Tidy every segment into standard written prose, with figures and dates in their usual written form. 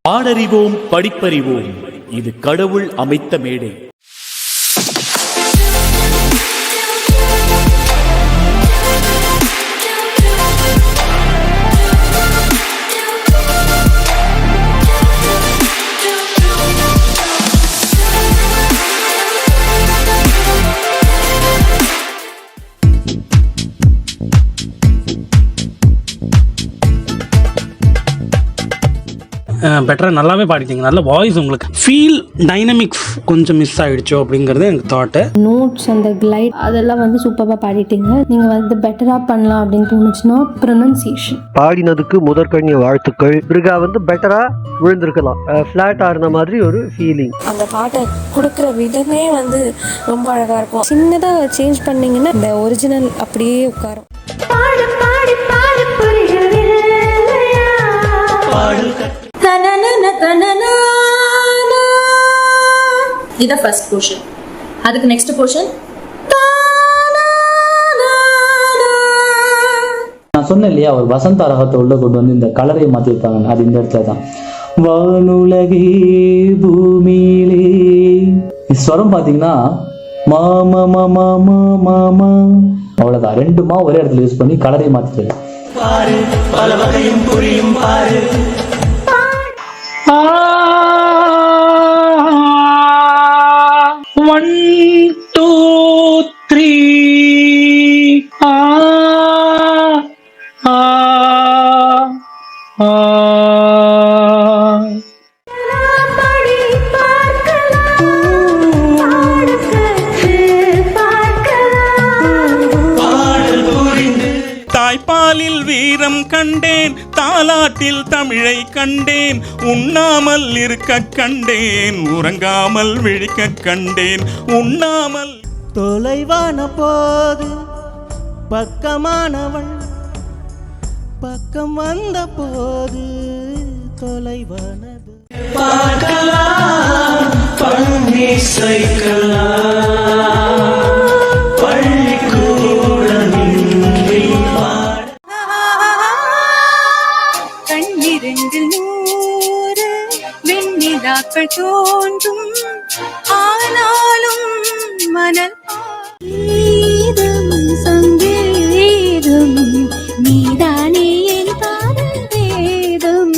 பாடறிவோம் படிப்பறிவோம், இது கடவுள் அமைத்த மேடை. பெட்டராக நல்லாவே பாடிட்டீங்க. நல்ல வாய்ஸ், உங்களுக்கு ஃபீல் டைனமிக்ஸ் கொஞ்சம் மிஸ் ஆகிடுச்சோ அப்படிங்கிறது எனக்கு தாட்டு. நோட்ஸ் அந்த கிளைட் அதெல்லாம் வந்து சூப்பராக பாடிட்டீங்க. நீங்கள் வந்து பெட்டராக பண்ணலாம் அப்படின்னு தோணுச்சுன்னா ப்ரொனன்சியேஷன். பாடினதுக்கு முதற்கண்ணிய வாழ்த்துக்கள். பிறகா வந்து பெட்டராக விழுந்திருக்கலாம், ஃப்ளாட் ஆகிற மாதிரி ஒரு ஃபீலிங். அந்த பாட்டை கொடுக்குற விதமே வந்து ரொம்ப அழகாக இருக்கும். சின்னதாக சேஞ்ச் பண்ணிங்கன்னா இந்த ஒரிஜினல் அப்படியே உட்காரும். இதான் ஃபர்ஸ்ட் போர்ஷன். அதுக்கு நெக்ஸ்ட் போர்ஷன் நான் சொன்னேன் இல்லையா, ஒரு வசந்த ரகத்தை உள்ள கொண்டு வந்து இந்த கலரை மாற்றிருப்பாங்க. அது இந்த இடத்துல தான். வானுலகே பூமியிலே ஸ்வரம் பார்த்தீங்கன்னா மாமா மாமா மாமா, அவ்வளோதான். ரெண்டுமா ஒரே இடத்துல யூஸ் பண்ணி கலரை மாற்றிட்டு பல வகையும் புரியும் பாரு. 1 2 3 தாய்ப்பாலில் வீரம் கண்டேன், தாலாட்டில் தமிழை கண்டேன், உண்ணாமல் இருக்க கண்டேன், உறங்காமல் விழிக்க கண்டேன், உண்ணாமல். தொலைவான போது பக்கமானவள், பக்கம் வந்த போது தொலைவானது. பார்க்கலாம் பண்ணி சைக்கலாம் கண்ணிரண்டில் 100 வெண்ணிலாக்கள் தோன்றும், ஆனாலும் மணல் சங்கீதம் நீதானே என் காதல் வேதம்.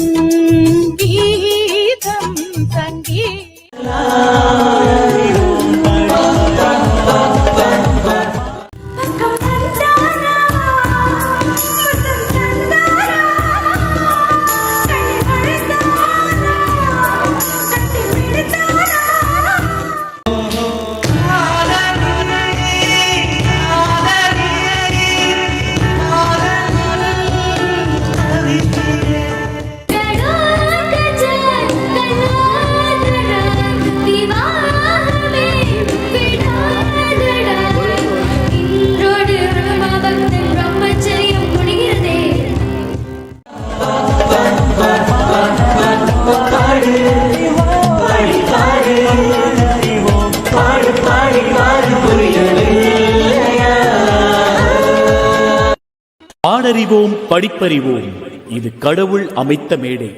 கீதம் சங்கீதம் பாடறிவோம் படிப்பறிவோம், இது கடவுள் அமைத்த மேடை.